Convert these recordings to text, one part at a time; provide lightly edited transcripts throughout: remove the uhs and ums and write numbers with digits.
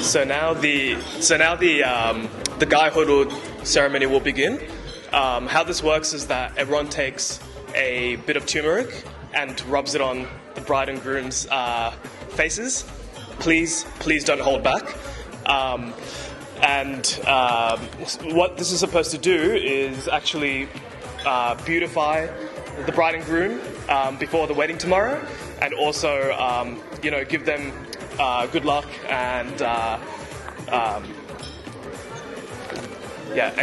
The Guy Holud ceremony will begin. How this works is that everyone takes a bit of turmeric and rubs it on the bride and groom's faces. Please don't hold back. What this is supposed to do is actually beautify the bride and groom before the wedding tomorrow, and also give them good luck and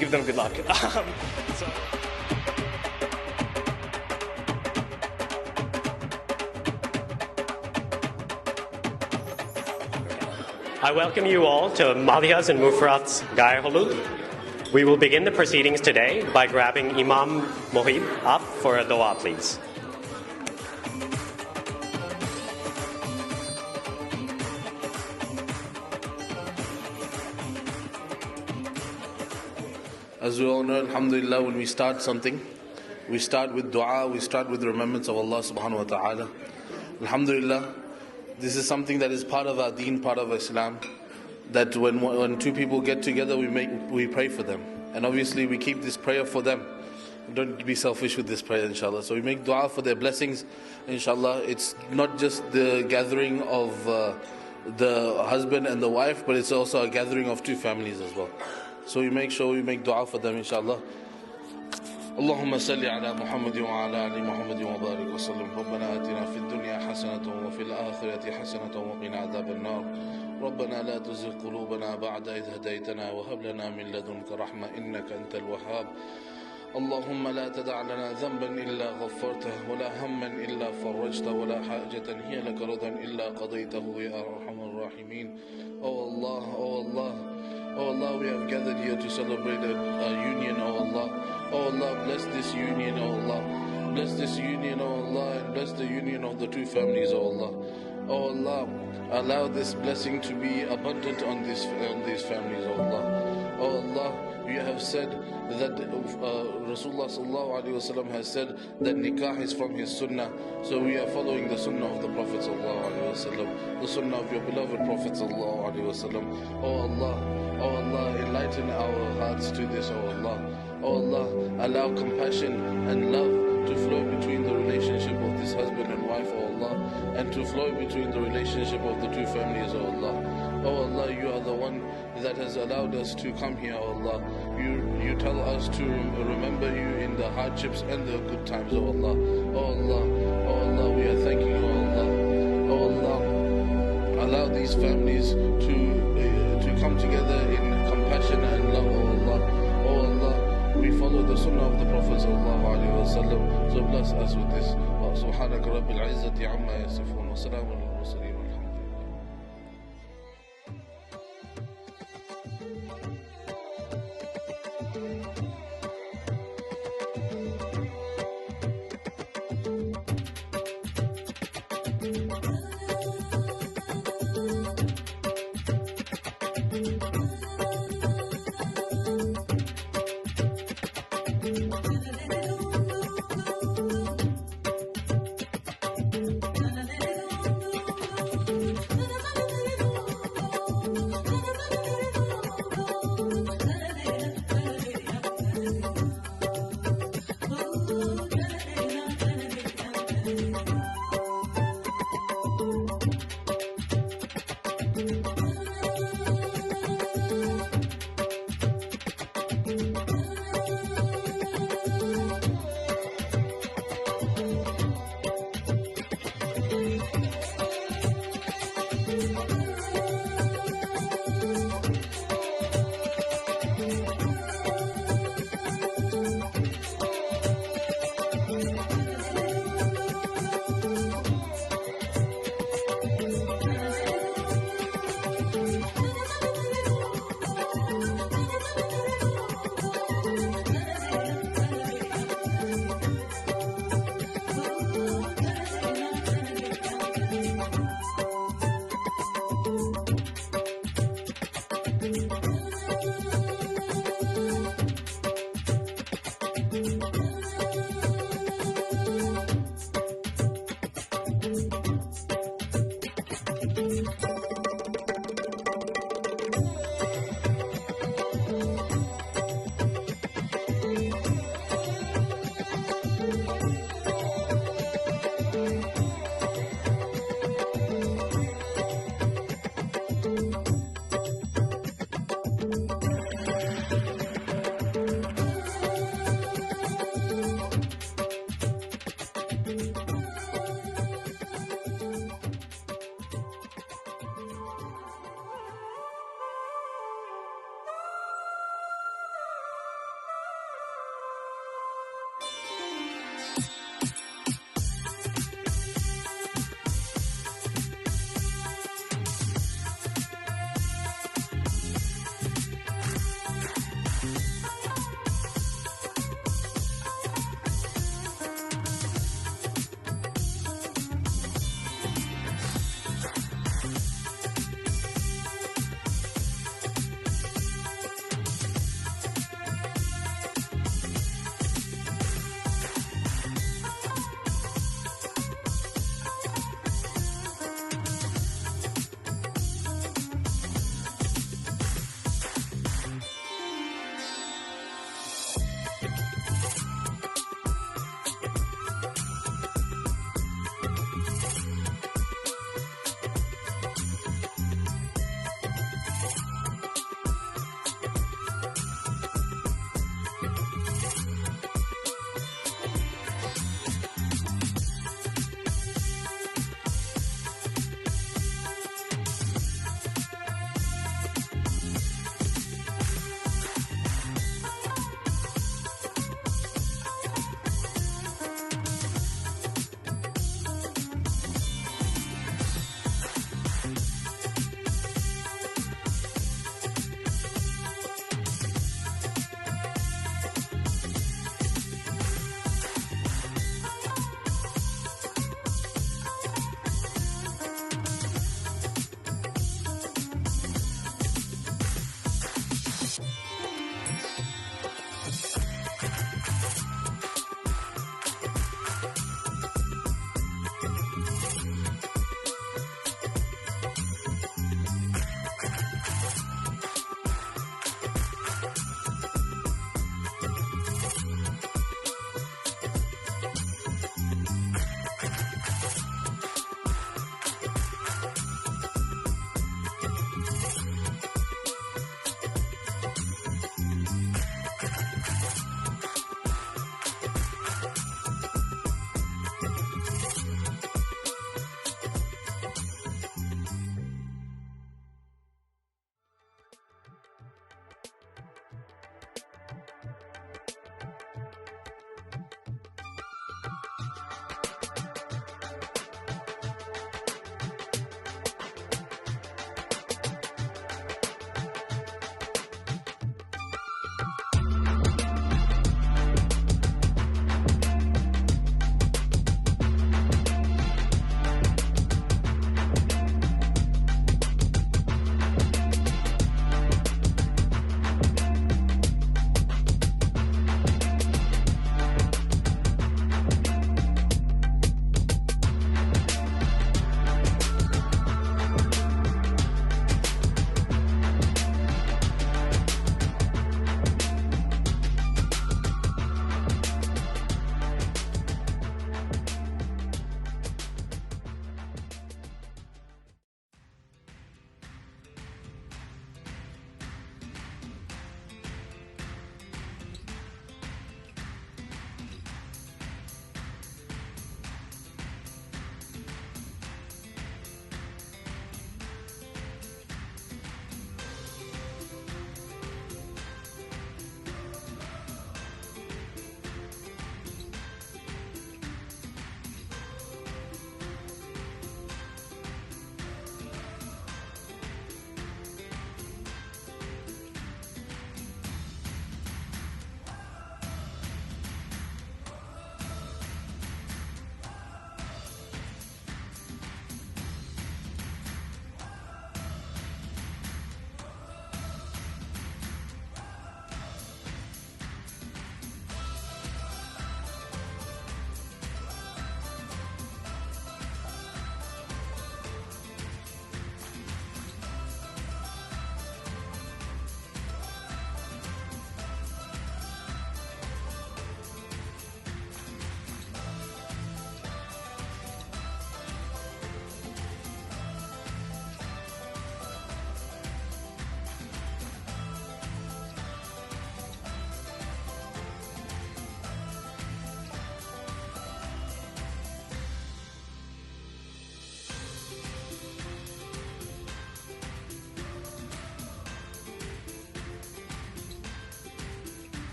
give them good luck. I welcome you all to Maliha's and Mufrat's Guy Holud. We will begin the proceedings today by grabbing IMAM Mohib up for a dua, please. As we all know, alhamdulillah, when we start something, we start with dua, we start with the remembrance of Allah subhanahu wa ta'ala. Alhamdulillah, this is something that is part of our deen, part of Islam, that when two people get together, we pray for them. And obviously we keep this prayer for them. Don't be selfish with this prayer, inshallah. So we make dua for their blessings, inshallah. It's not just the gathering of the husband and the wife, but it's also a gathering of two families as well. So we make sure we make dua for them, inshallah. اللهم صل على محمد وعلى آل محمد وبارك وسلم. ربنا آتنا في الدنيا حسنة وفي الآخرة حسنة وقنا عذاب النار. ربنا لا تزغ قلوبنا بعد إذ هديتنا وهب لنا من لدنك رحمة إنك أنت الوهاب. اللهم لا تدع لنا ذنبا إلا غفرته ولا هما إلا فرجته ولا حاجة هي لك رضا إلا قضيته يا أرحم الراحمين. Oh Allah, oh Allah, oh Allah, we have gathered here to celebrate a union, oh Allah. Oh Allah, bless this union, oh Allah. Bless this union, oh Allah, and bless the union of the two families, oh Allah. Oh Allah, allow this blessing to be abundant on these families, oh Allah. Oh Allah, you have said that Rasulullah sallallahu alaihi wasallam has said that nikah is from his sunnah. So we are following the sunnah of the Prophet sallallahu alaihi wasallam, the sunnah of your beloved Prophet sallallahu alaihi wasallam. Oh Allah, enlighten our hearts to this, oh Allah. Oh Allah, allow compassion and love to flow between the relationship of this husband and wife, oh Allah, and to flow between the relationship of the two families, oh Allah. Oh Allah, you are the one that has allowed us to come here, oh Allah. You tell us to remember you in the hardships and the good times, oh Allah. Oh Allah, we are thanking you, oh Allah. Oh Allah, allow these families to come together in compassion and love, oh Allah. Oh Allah, we follow the sunnah of the Prophet sallallahu alaihi wasallam. So bless us with this. Subhanaka rabbil izzati amma yasifun wa salamun alal mursalin.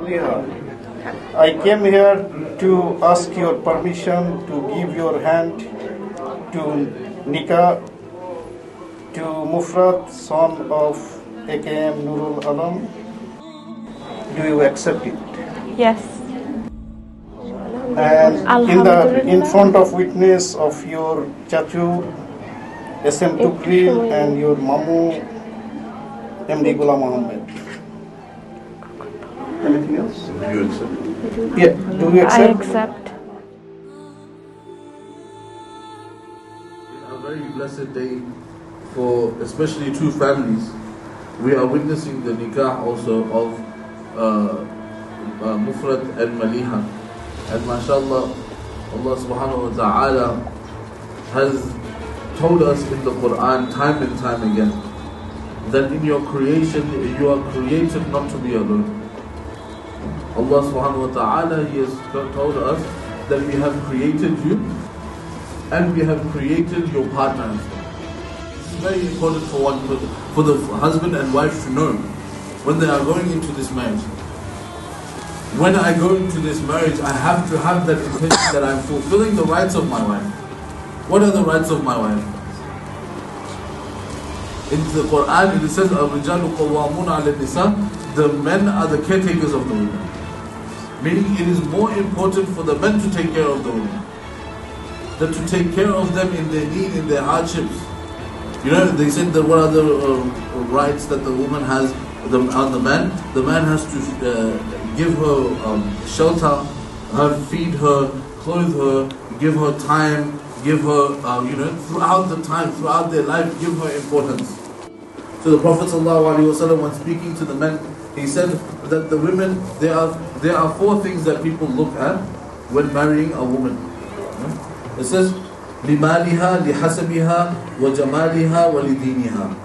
Maliha, I came here to ask your permission to give your hand to Nikah to Mufrat, son of AKM Nurul Alam. Do you accept it? Yes. And in front of witness of your chachu, SM Tukril, and your mamu, MD Ghulam Mohammed. Anything else? Do you accept? Yeah. Do you accept? I accept. A very blessed day for especially two families. We are witnessing the nikah also of Mufrat and Maliha. And mashallah, Allah subhanahu wa ta'ala has told us in the Quran time and time again that in your creation you are created not to be alone. Allah subhanahu wa ta'ala, He has told us that we have created you and we have created your partner. It's very important for the husband and wife to know when they are going into this marriage. When I go into this marriage, I have to have that intention that I'm fulfilling the rights of my wife. What are the rights of my wife? In the Quran it says, "Ar-rijalu qawwamuna 'ala an-nisa," the men are the caretakers of the women. Meaning it is more important for the men to take care of the women than to take care of them in their need, in their hardships. You know, they said that what are the rights that the woman has on the man? The man has to give her shelter, feed her, clothe her, give her time, give her, throughout the time, throughout their life, give her importance. So the Prophet ﷺ, when speaking to the men, he said that the women, there are four things that people look at when marrying a woman. It says, لِمَالِهَا لِحَسَبِهَا وَجَمَالِهَا وَلِدِينِهَا.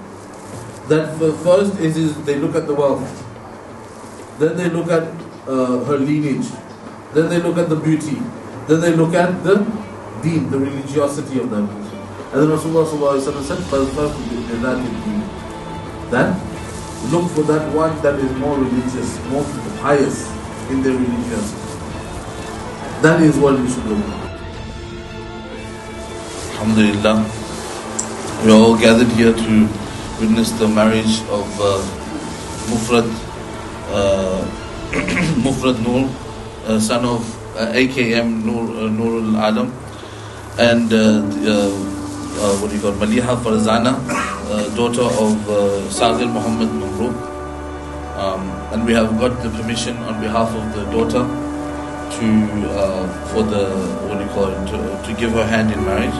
That first is they look at the wealth. Then they look at her lineage. Then they look at the beauty. Then they look at the deen, the religiosity of that person. And then Rasulullah said, then look for that one that is more religious, more pious in their religiosity. That is what we should look for. Alhamdulillah, we are all gathered here to witness the marriage of Mufrat Noor, son of AKM Nurul Alam, and Maliha Farzana, daughter of Sagir Muhammad Mamruk. And we have got the permission on behalf of the daughter to give her hand in marriage.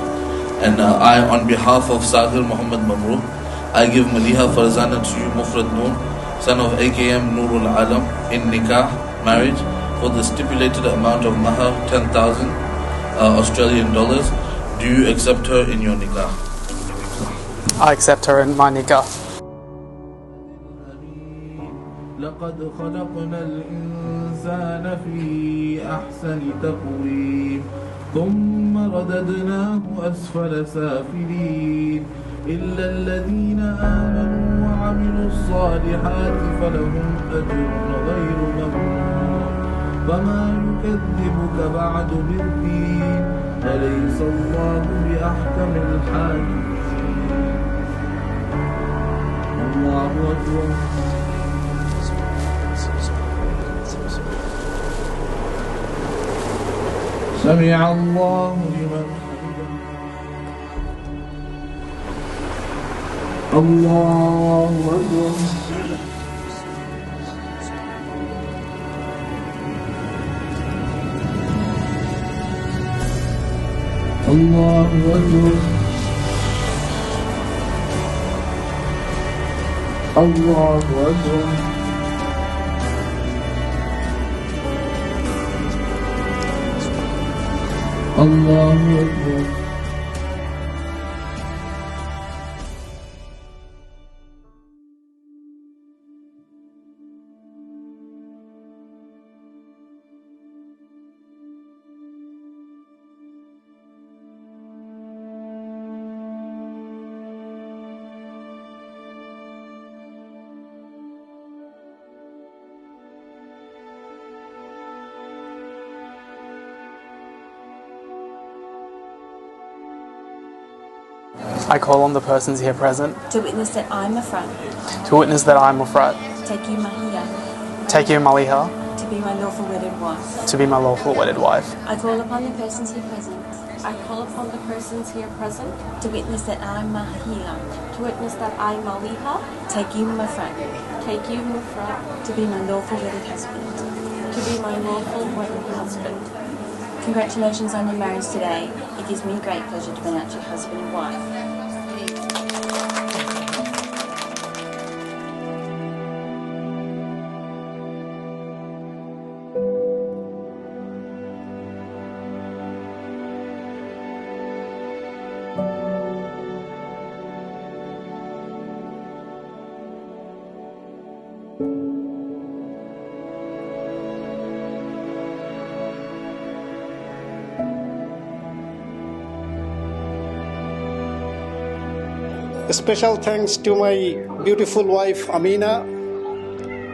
And I, on behalf of Sagir Muhammad Mamruk, I give Maliha Farzana to you, Mufrat Noor, son of AKM Nurul Alam, in nikah, marriage, for the stipulated amount of mahar, 10,000 Australian dollars. Do you accept her in your nikah? I accept her in my nikah. لقد خلقنا الإنسان في أحسن تقويم ثم رددناه أسفل سافلين إلا الذين آمنوا وعملوا الصالحات فلهم أجر غير ممنون فما يكذبك بعد بالدين أليس الله بأحكم الحاكمين الله أكبر سمع الله لمن حمده الله أكبر الله أكبر الله أكبر الله أكبر I call on the persons here present to witness that I, Mufrat, to witness that I, Mufrat, take you, Maliha, take you, Maliha, to be my lawful wedded wife. to be my lawful wedded wife. I call upon the persons here present I call upon the persons here present to witness that I, Maliha, to witness that I, Maliha, take you, Mufrat, take you, Mufrat, to be my lawful wedded husband. to be my lawful wedded husband. Congratulations on your marriage today. It gives me great pleasure to pronounce you husband and wife. A special thanks to my beautiful wife Amina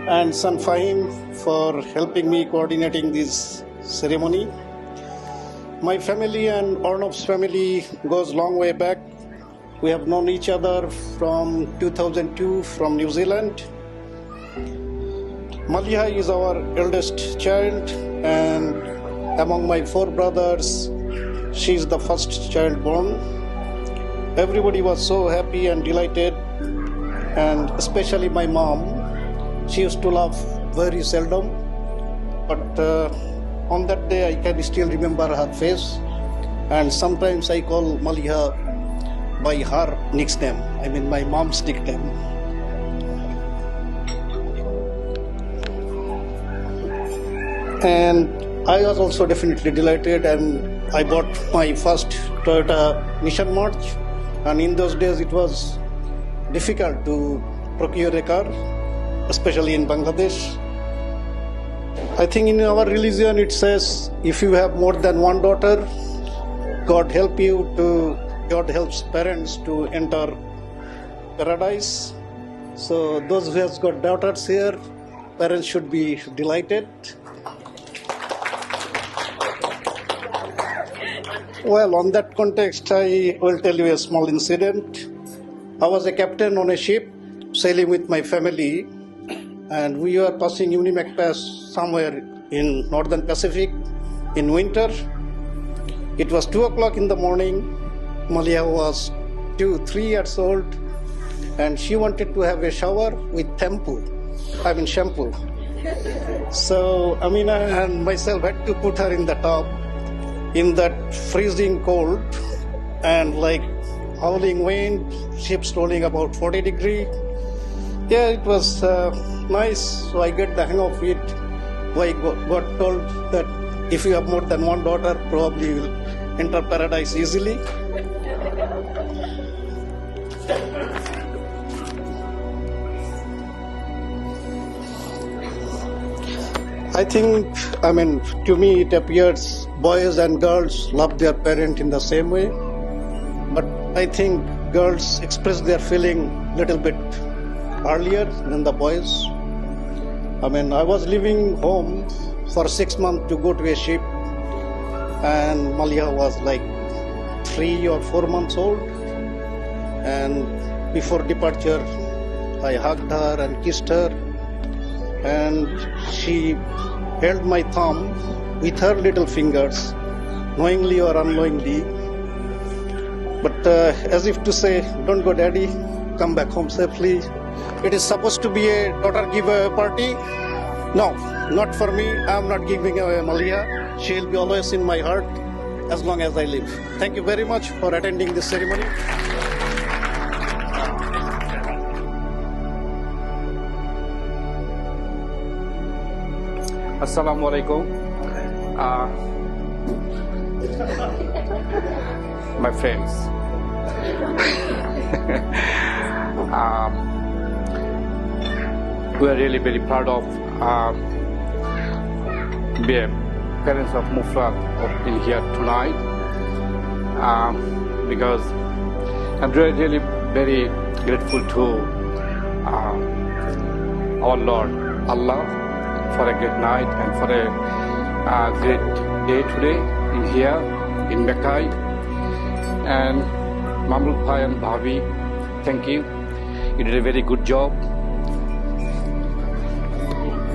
and son Fahim for helping me coordinating this ceremony. My family and Arnab's family goes long way back. We have known each other from 2002 from New Zealand. Maliha is our eldest child, and among my 4 brothers, she is the first child born. Everybody was so happy and delighted, and especially my mom. She used to laugh very seldom, but on that day I can still remember her face, and sometimes I call Maliha by her nickname, I mean my mom's nickname. And I was also definitely delighted, and I bought my first Toyota Nissan March. And in those days, it was difficult to procure a car, especially in Bangladesh. I think in our religion, it says if you have more than one daughter, God helps parents to enter paradise. So those who have got daughters here, parents should be delighted. Well, on that context, I will tell you a small incident. I was a captain on a ship sailing with my family, and we were passing Unimac Pass somewhere in Northern Pacific in winter. It was 2 o'clock in the morning. Maliha was 3 years old, and she wanted to have a shower with shampoo. So Amina and myself had to put her in the tub in that freezing cold and like howling wind, ships rolling about 40 degrees. Yeah, it was nice. So I get the hang of it. I got told that if you have more than one daughter, probably you will enter paradise easily. I think, to me it appears boys and girls love their parent in the same way, but I think girls express their feeling a little bit earlier than the boys. I was leaving home for 6 months to go to a ship, and Maliha was like 3 or 4 months old, and before departure I hugged her and kissed her, and she held my thumb with her little fingers, knowingly or unknowingly, but as if to say, don't go daddy, come back home safely. It is supposed to be a daughter giveaway party. No, not for me. I am not giving away Maliha. She will be always in my heart as long as I live. Thank you very much for attending this ceremony. Assalamu alaikum. My friends. We are really very proud of being parents of Mufrat in here tonight, because I'm really very grateful to our Lord Allah for a great night and for a great day today in here in Mackay. And Mamruk Bhai and Bhabi, thank you. You did a very good job.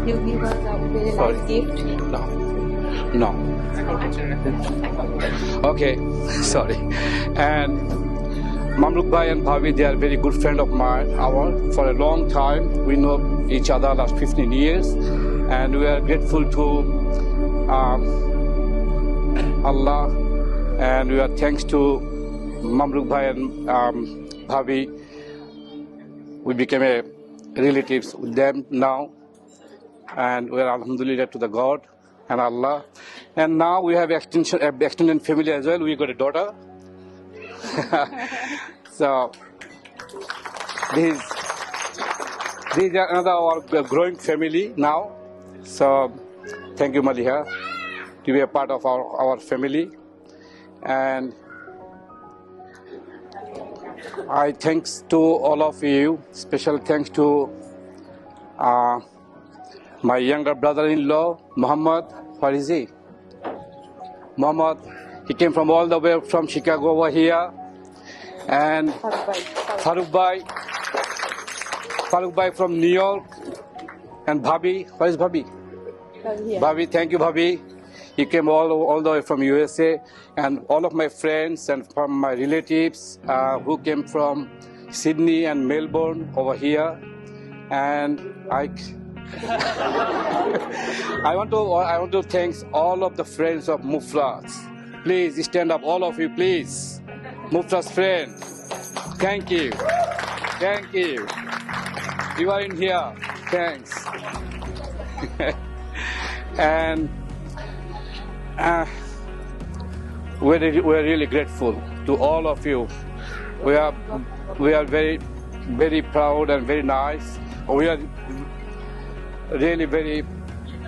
You give us a very nice gift. No. Okay, sorry. And Mamruk Bhai and Bhabi, they are very good friend of mine. For a long time, we know each other last 15 years, and we are grateful to Allah, and we are thanks to Mamruk Bhai and Bhabi. We became relatives with them now, and we are alhamdulillah to the God and Allah. And now we have extended family as well. We got a daughter. So these are another our growing family now. So thank you, Maliha, to be a part of our family. And I thanks to all of you. Special thanks to my younger brother-in-law, Muhammad. Where is he? Muhammad. He came from all the way from Chicago over here. And Farooq Bhai from New York. And Bhabi. Where is Bhabi? Bhabi, thank you, Bhabi. He came all the way from USA. And all of my friends and from my relatives who came from Sydney and Melbourne over here. And I want to thank all of the friends of Mufrat. Please stand up, all of you, please. Mufrat's friend. Thank you. Thank you. You are in here. Thanks. And we're really grateful to all of you. We are very, very proud and very nice. We are really very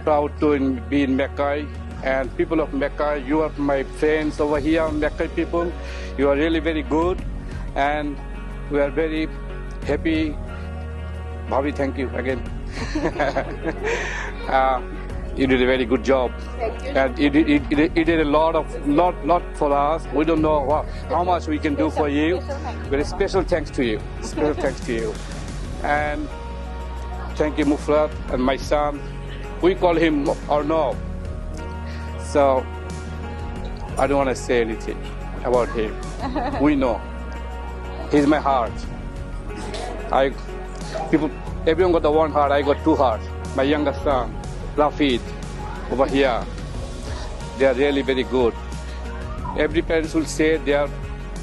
proud to be in Mackay. And people of Mackay, you are my friends over here, Mackay people. You are really very good, and we are very happy. Bhabi, thank you again. You did a very good job. And you did a lot for us. We don't know how much we can do for you. Very special thanks to you. Special thanks to you. And thank you, Mufrat, and my son. We call him Arnav. So I don't want to say anything about him. We know. He's my heart. Everyone got the one heart. I got two hearts. My younger son, Rafid, over here. They are really very good. Every parent will say their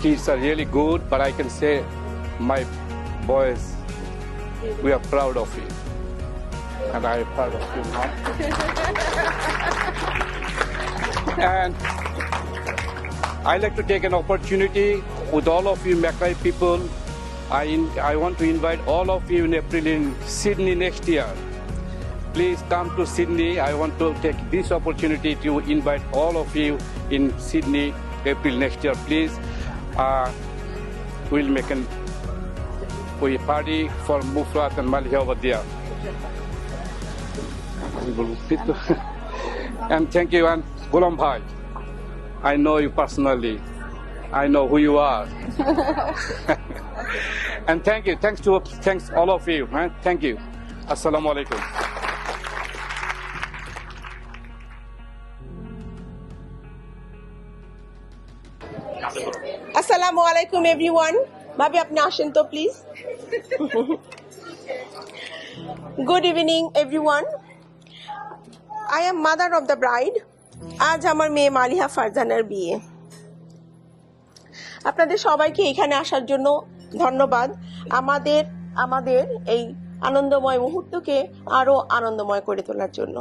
kids are really good, but I can say my boys, we are proud of you. And I am proud of you now. And I like to take an opportunity with all of you Mackay people. I want to invite all of you in April in Sydney next year. Please come to Sydney. I want to take this opportunity to invite all of you in Sydney April next year. Please, we'll make a party for Mufrat and Maliha over there. And thank you, and Ghulam Bhai. I know you personally. I know who you are. And thank you. Thanks all of you. Thank you. Assalamu alaikum. Assalamu alaikum everyone. Bhabi apne ashen to please. Good evening everyone. I am mother of the bride. আজ আমার মেয়ে মালিহা ফারজানার বিয়ে। আপনাদের সবাইকে এখানে আসার জন্য ধন্যবাদ। আমাদের এই আনন্দময় মুহূর্তকে আরো আনন্দময় করে তোলার জন্য।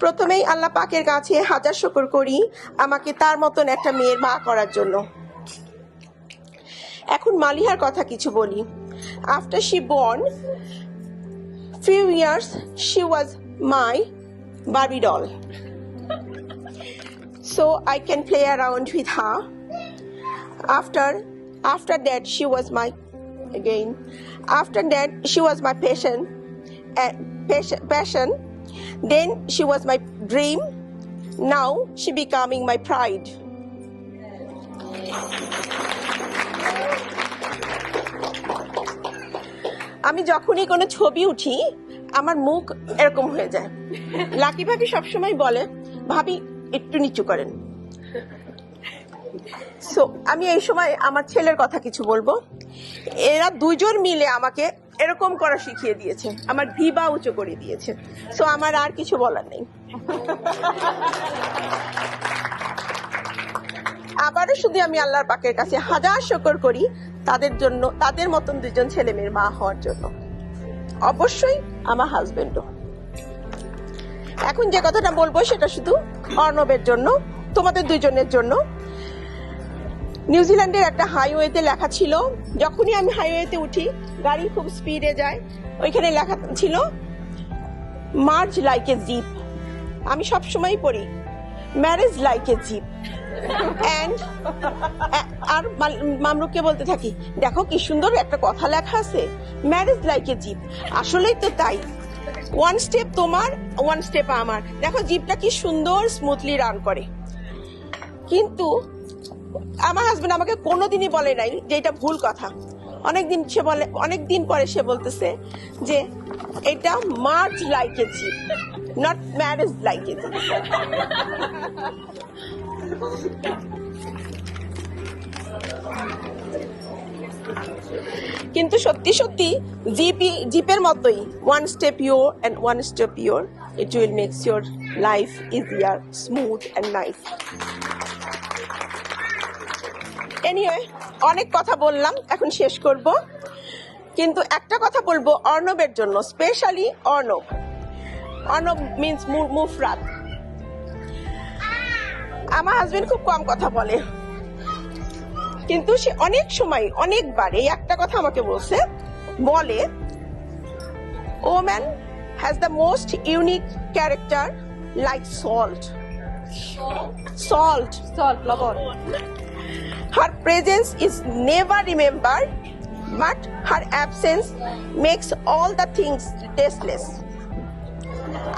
প্রথমেই আল্লাহ পাকের কাছে হাজার শুকর করি আমাকে তার মতন একটা মেয়ের মা করার জন্য। এখন মালিহার কথা কিছু বলি। After she born, few years she was my Barbie doll. So I can play around with her. After that she was my passion. Then she was my dream, Now she becoming my pride. আমি যখনই কোনো ছবি উঠি আমার মুখ এরকম হয়ে যায়। লাকি ভাবি সবসময় বলে ভাবি একটু নিচু করেন। সো আমি এই সময় আমার ছেলের কথা কিছু বলবো। এরা দুজন মিলে আমাকে এরকম করা শিখিয়ে দিয়েছে, আমার ভিবা উঁচু করে দিয়েছে। সো আমার আর কিছু বলার নেই। আবারও শুধু আমি আল্লাহর পাকের কাছে হাজার শুকর করি তাদের জন্য, তাদের মতন দুজন ছেলে মেয়ের মা হওয়ার জন্য, অবশ্যই আমার হাজবেন্ডও। এখন যে কথাটা বলবো সেটা শুধু অর্ণবের জন্য, তোমাদের দুজনের জন্য। নিউজিল্যান্ডের একটা হাইওয়েতে লেখা ছিল, যখনই আমি হাইওয়েতে উঠি গাড়ি খুব স্পিডে যায়, ওইখানে লেখা ছিল মার্জ লাইক এ জিপ। আমি সবসময় পড়ি ম্যারেজ লাইক এ জিপ। আর মামরুককে বলতে থাকি দেখো কি সুন্দর একটা কথা লেখা আছে, ম্যারেজ লাইক এ জিপ। আসলেই তো তাই, ওয়ান স্টেপ তোমার ওয়ান স্টেপ আমার। দেখো জিপটা কি সুন্দর স্মুথলি রান করে। কিন্তু আমার হাজবেন্ড আমাকে কোনোদিনই বলে নাই যে এটা ভুল কথা। অনেকদিন পরে সে বলতেছে যে এটা merge like a zip, not marriage like a zip. কিন্তু সত্যি সত্যি জিপের মতোই, one step your and one step your, it will makes your life easier, smooth and nice. Anyway, অনেক কথা বললাম, এখন শেষ করব। কিন্তু একটা কথা বলবো অর্ণবের জন্য, স্পেশালি অর্ণব মিন্স মুফরাত। আমার হাজবেন্ড খুব কম কথা বলে, কিন্তু সে অনেক সময় অনেকবার এই একটা কথা আমাকে বলে woman has the most unique character like salt লবণ। Her presence is never remembered, but her absence makes all the things tasteless.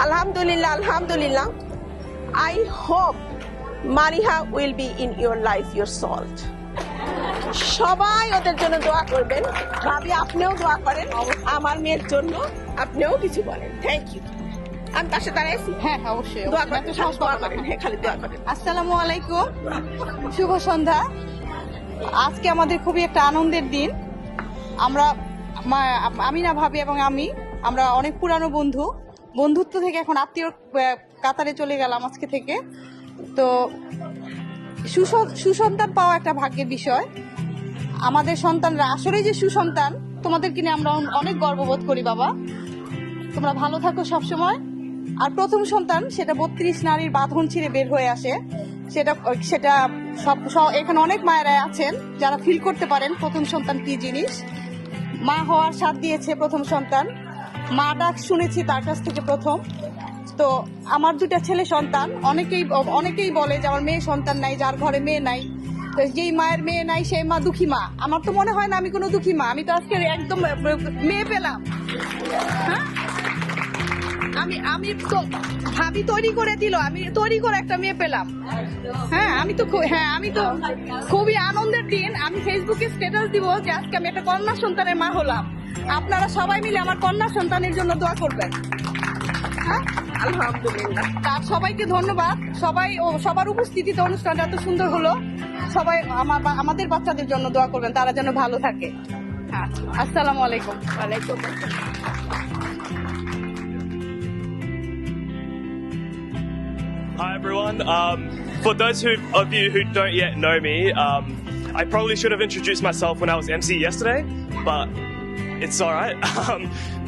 Alhamdulillah, I hope Maliha will be in your life, your salt. সবাই ওদের জন্য দোয়া করবেন। ভাবি আপনিও দোয়া করেন, আমার মেয়ের জন্য আপনিও কিছু বলেন। Thank you. আমি পাশে দাঁড়াইছি। হ্যাঁ অবশ্যই দোয়া করেন, খালি দোয়া করেন। আসসালামু আলাইকুম, শুভ সন্ধ্যা। আজকে আমাদের খুবই একটা আনন্দের দিন। আমিনা ভাবি এবং আমরা অনেক পুরানো বন্ধুত্ব থেকে এখন আত্মীয় কাতারে চলে গেলাম আজকে থেকে। তো সুসন্তান পাওয়া একটা ভাগ্যের বিষয়। আমাদের সন্তানরা আসলে যে সুসন্তান, তোমাদেরকে নিয়ে আমরা অনেক গর্ববোধ করি বাবা। তোমরা ভালো থাকো সবসময়। আর প্রথম সন্তান সেটা 32 নারীর বাঁধন ছিঁড়ে বের হয়ে আসে, সেটা সব এখানে অনেক মায়েরা আছেন যারা ফিল করতে পারেন প্রথম সন্তান কি জিনিস। মা হওয়ার সাথ দিয়েছে প্রথম সন্তান, মা ডাক শুনেছি তার কাছ থেকে প্রথম। তো আমার দুটা ছেলে সন্তান, অনেকেই বলে যে আমার মেয়ে সন্তান নাই, যার ঘরে মেয়ে নাই। তো যেই মায়ের মেয়ে নাই সেই মা দুঃখী মা। আমার তো মনে হয় না আমি কোনো দুঃখী মা, আমি তো আজকে একদম মেয়ে পেলাম। হ্যাঁ, আমি তো ভাবি তৈরি করে দিল, আমি তৈরি করে একটা মেয়ে পেলাম। হ্যাঁ, আমি তো খুবই আনন্দের দিন। আমি ফেসবুকে স্ট্যাটাস দিব যে আজকে আমি একটা কন্যা সন্তানের মা হলাম। আপনারা সবাই মিলে আমার কন্যা সন্তানের জন্য দোয়া করবেন। হ্যাঁ, আলহামদুলিল্লাহ। তার সবাইকে ধন্যবাদ। সবার উপস্থিতিতে অনুষ্ঠানটা এত সুন্দর হলো। সবাই আমাদের বাচ্চাদের জন্য দোয়া করবেন, তারা যেন ভালো থাকে। হ্যাঁ, আসসালামু আলাইকুম। ওয়ালাইকুম Hi everyone. For those of you who don't yet know me, I probably should have introduced myself when I was MC yesterday, but it's alright.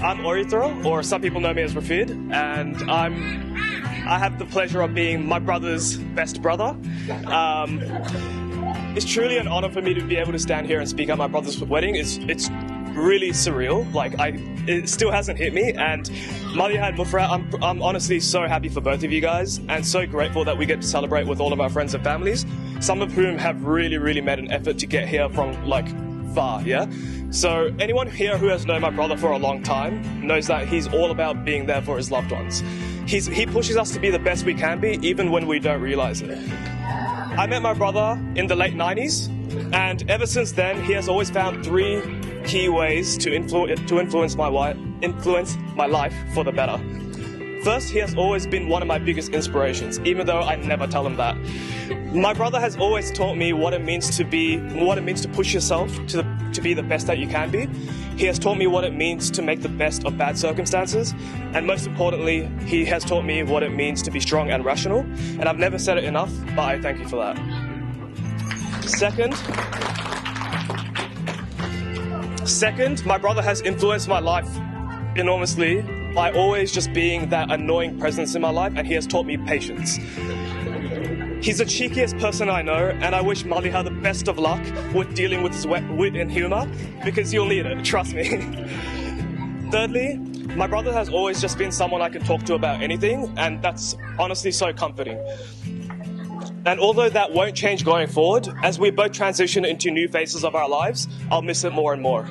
I'm Yousra, or some people know me as Rafid, and I have the pleasure of being my brother's best brother. It's truly an honor for me to be able to stand here and speak at my brother's wedding. It's really surreal. It still hasn't hit me. And Maliha and Mufrat, I'm honestly so happy for both of you guys, and so grateful that we get to celebrate with all of our friends and families, some of whom have really, really made an effort to get here from far. Yeah. So anyone here who has known my brother for a long time knows that he's all about being there for his loved ones. He pushes us to be the best we can be, even when we don't realize it. I met my brother in the late 90s, and ever since then, he has always found 3 key ways to influence my life for the better. First, he has always been one of my biggest inspirations, even though I never tell him that. My brother has always taught me what it means to push yourself to be the best that you can be. He has taught me what it means to make the best of bad circumstances, and most importantly, he has taught me what it means to be strong and rational, and I've never said it enough, but I thank you for that. Second, my brother has influenced my life enormously by always just being that annoying presence in my life, and he has taught me patience. He's the cheekiest person I know, and I wish Maliha the best of luck with dealing with his wit and humour, because you'll need it, trust me. Thirdly, my brother has always just been someone I can talk to about anything, and that's honestly so comforting. And although that won't change going forward, as we both transition into new phases of our lives, I'll miss it more and more.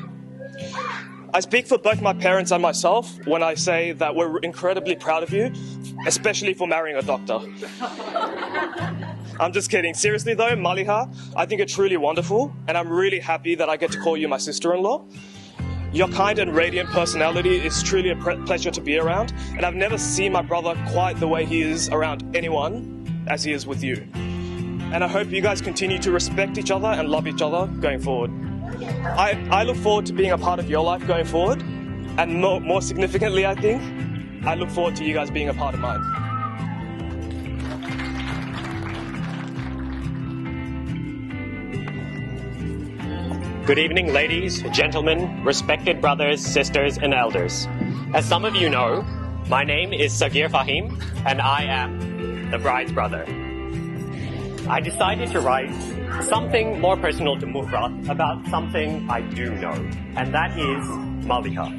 I speak for both my parents and myself when I say that we're incredibly proud of you, especially for marrying a doctor. I'm just kidding. Seriously though, Maliha, I think you're truly wonderful, and I'm really happy that I get to call you my sister-in-law. Your kind and radiant personality is truly a pleasure to be around, and I've never seen my brother quite the way he is around anyone as he is with you. And I hope you guys continue to respect each other and love each other going forward. I look forward to being a part of your life going forward, and more significantly, I think, I look forward to you guys being a part of mine. Good evening, ladies, gentlemen, respected brothers, sisters, and elders. As some of you know, my name is Sagir Fahim, and I am the bride's brother. I decided to write something more personal to Mufrat about something I do know, and that is Maliha.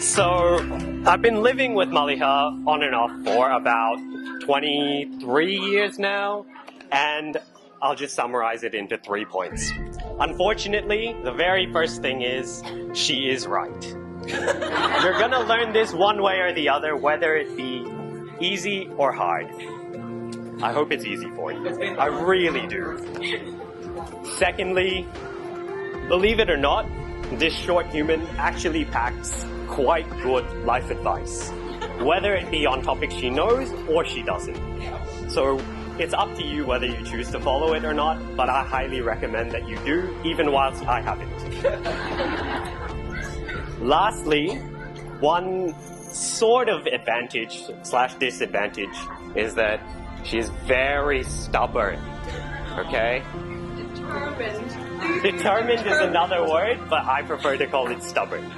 So, I've been living with Maliha on and off for about 23 years now, and I'll just summarize it into 3 points. Unfortunately, the very first thing is, she is right. You're gonna learn this one way or the other, whether it be easy or hard. I hope it's easy for you. I really do. Secondly, believe it or not, this short human actually packs quite good life advice, whether it be on topics she knows or she doesn't. So it's up to you whether you choose to follow it or not, but I highly recommend that you do, even whilst I haven't. Lastly, one sort of advantage / disadvantage is that she's very stubborn, okay? Determined is another word, but I prefer to call it stubborn.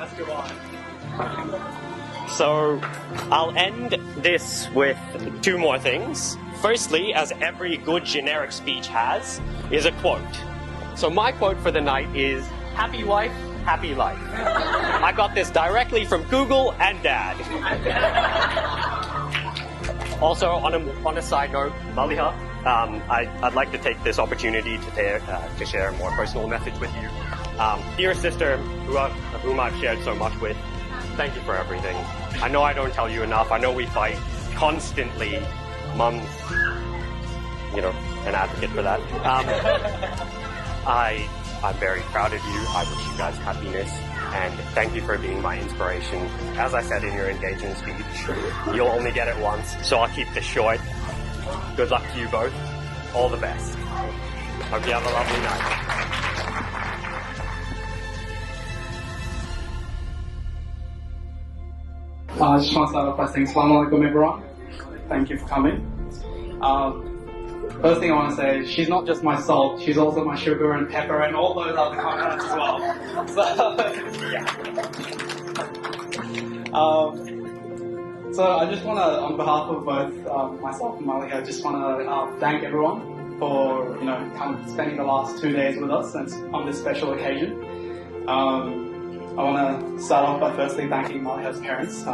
So I'll end this with 2 more things. Firstly, as every good generic speech has, is a quote. So my quote for the night is, happy wife, happy life. I got this directly from Google and Dad. Also, on a side note, Maliha, I'd like to take this opportunity to share a more personal message with you. Dear sister, whom I've shared so much with, thank you for everything. I know I don't tell you enough. I know we fight constantly. Mum's, an advocate for that. I'm very proud of you. I wish you guys happiness. And thank you for being my inspiration. As I said in your engagement speech, you'll only get it once, so I'll keep this short. Good luck to you both. All the best. Hope you have a lovely night. I just want to start off by saying Assalamu alaikum everyone. Thank you for coming. First thing I want to say is she's not just my salt, she's also my sugar and pepper and all those other components as well. So I just want to, on behalf of both myself and Maliha, I just want to thank everyone for spending the last 2 days with us on this special occasion. I want to start off by firstly thanking Maliha's parents.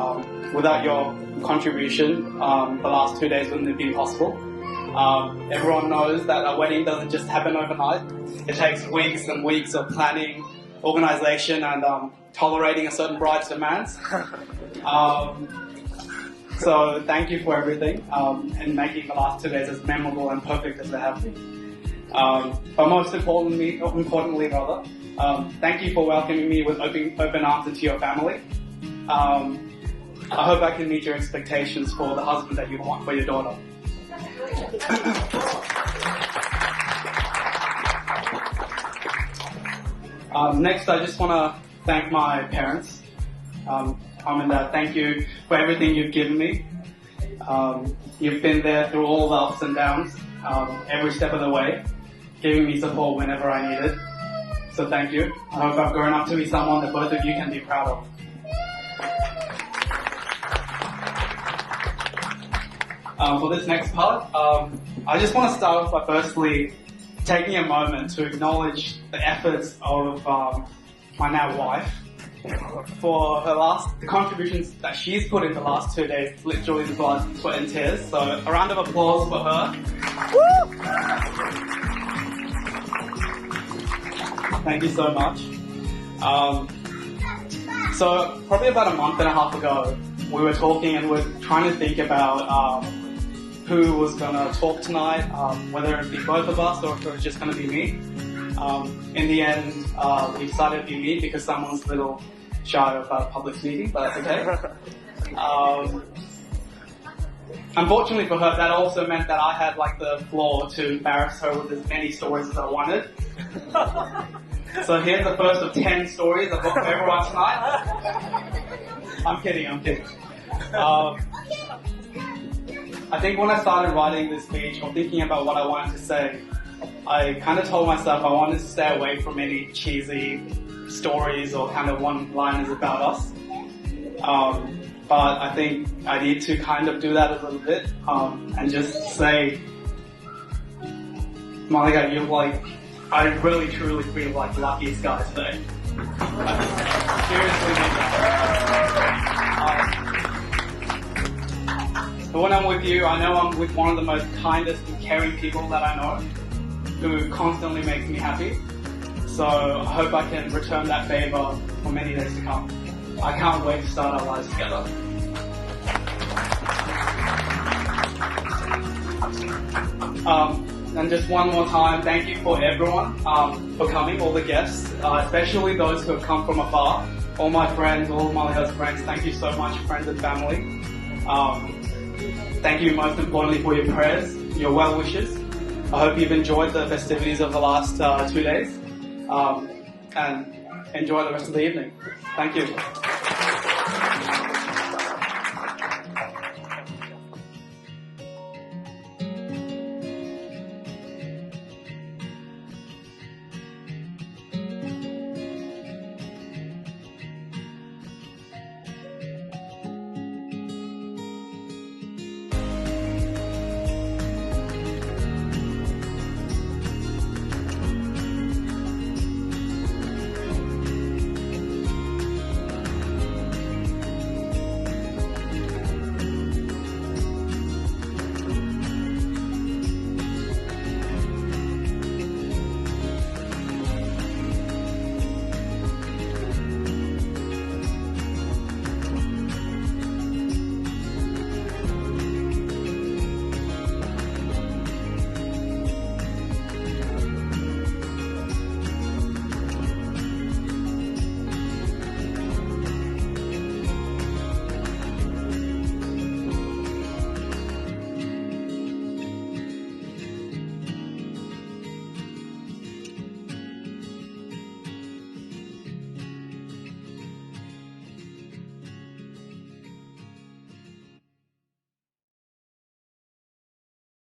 Without your contribution, the last 2 days wouldn't have been possible. Everyone knows that a wedding doesn't just happen overnight. It takes weeks and weeks of planning, organisation, and tolerating a certain bride's demands. So thank you for everything and making the last 2 days as memorable and perfect as they have been. But most importantly, thank you for welcoming me with open arms into your family. I hope I can meet your expectations for the husband that you want for your daughter. Next, I just want to thank my parents. Mom and Dad, thank you for everything you've given me. You've been there through all the ups and downs, every step of the way, giving me support whenever I needed. So thank you. I hope I've grown up to be someone that both of you can be proud of. For this next part, I just want to start off by firstly taking a moment to acknowledge the efforts of my now wife for the contributions that she's put in the last 2 days, literally the blood, sweat and tears. So a round of applause for her. Woo! Thank you so much. So probably about a month and a half ago, we were talking and we were trying to think about who was going to talk tonight, whether it be both of us or if it was just going to be me. In the end, we decided to be me because someone's a little shy of public speaking, but that's okay. Unfortunately for her, that also meant that I had like the floor to embarrass her with as many stories as I wanted. So here's the first of 10 stories I've got for everyone tonight. I'm kidding. I think when I started writing this speech or thinking about what I wanted to say, I kind of told myself I wanted to stay away from any cheesy stories or kind of one-liners about us. But I think I need to kind of do that a little bit and just say, Maliha, you're like, I really truly feel like the luckiest guy today. Seriously mean that. But when I'm with you, I know I'm with one of the most kindest and caring people that I know, who constantly makes me happy. So I hope I can return that favor for many days to come. I can't wait to start our lives together. And just one more time, thank you for everyone for coming, all the guests, especially those who have come from afar. All my friends, all Maliha's friends, thank you so much, friends and family. Thank you most importantly for your prayers, your well wishes. I hope you've enjoyed the festivities of the last 2 days and enjoy the rest of the evening. Thank you.